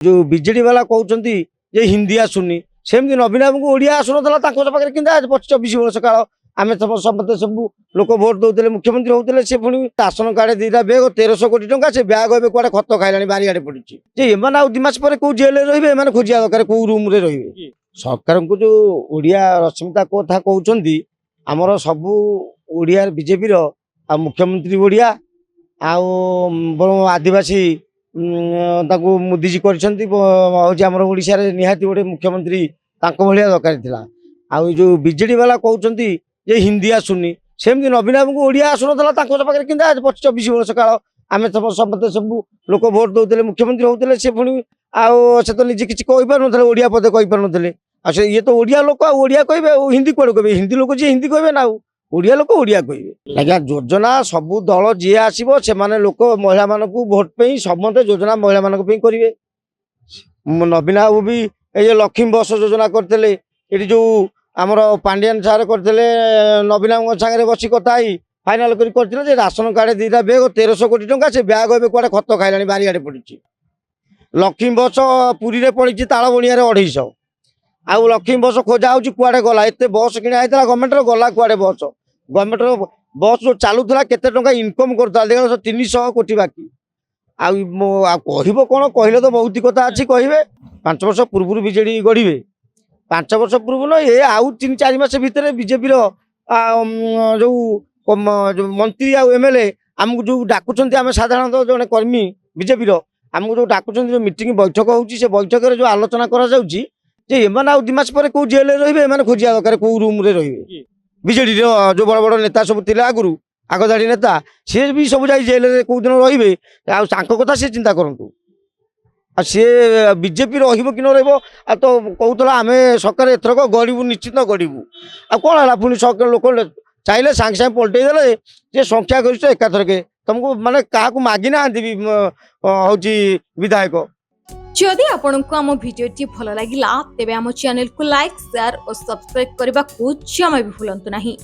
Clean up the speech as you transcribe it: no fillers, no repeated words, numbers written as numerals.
जो बीजेडी वाला कहते जे हिंदी आसुनी सेमती नवीन बाबू को ओडिया आसुना पाखे कि 24 वर्ष काल आम समस्त सब लोक भोट दौले मुख्यमंत्री होते से पुणी राशन कार्ड दीटा बैग 1300 कोटी टंका से बैग ए कड़े खत खाइला बारियाड़े पड़ी एम आउ 2 मास पर कौ जेल रे खोजा दरकार कौ रूम रे रही सरकार को जो ओडिया रश्मिता कथा कहते आमर सबू ओडिया बीजेपी मुख्यमंत्री ओडिया आदिवासी मोदीजी करशार निहाती गोटे मुख्यमंत्री भाया दरकार था आउ जो बीजेडी वाला कहते जे हिंदी आसुनी सेमती नवीन बाबू को ओडिया आसुना पाखे कि 24 वर्ष काल आम समस्त सब लोक भोट दौले मुख्यमंत्री होते से पुणी से तो निजे किसी कहीपर ओडिया पदे कहीपर ना ये तो ओडिया लोक ओडिया कहे हिंदी कौन कहे हिंदी लोक जी हिंदी कहे ना ओडिया लोक ओडिया कहे आज्ञा योजना सबू दल जी आसो से लोक महिला मान भोट पे समस्त योजना महिला मान करेंगे नवीन बाबू भी ये लक्ष्मी बस योजना करते ये जो आमर पांडियान सार करते नवीन बाबू सागर बस कथा फाइनाल करते राशन कार्ड दीटा बैग 1300 कोटी टंका से बैग ए कड़े खत खाइला बारियाड़े पड़ी लक्ष्मी बस पुरी में पड़ी ताल बणिया 250 आउ लक्ष्मी बस खोजा कुआडे गला एत बस किणा गवर्नमेंट गला कुआडे बस गवर्नमेंट बस जो चलूला केते टंका इनकम करता 300 कोटी बाकी कह कहले तो बहुत कथा अच्छी कहे 5 वर्ष पूर्व बीजेडी गढ़े 5 वर्ष पूर्व न ये आउ 3-4 मास भितर बीजेपी जो मंत्री एमएलए आमको जो डाकुंट आम साधारणतः जड़े कर्मी बीजेपी आमको जो डाकुंट जो मीटिंग बैठक होची से बैठक जो आलोचना करा जाउची जे एमान आउ 2 मास पर कौ जेल रे खोजा दरकार कौ रूम रे रही बीजेडी जो बड़ बड़ नेता सब थे आगु आगधाड़ी नेता सी भी सब जाई जेल रे कौ दिन रे कथा सी चिंता करूँ सी बीजेपी कि न रहा तो कहला आम सरकार एथरक गढ़ू निश्चित गढ़ू आ कौन है पुणी सरकार लोक चाहिए सांगे सांगे पलटई देले जे संख्या गरिष्ठ एकाथरके तुमको माने क्या मागी ना हूँ विधायक जदि आपंक आम भिडी भल लगा तेब आम चैनल को लाइक शेयर और सब्सक्राइब करने को जमा भी भूलु नहीं।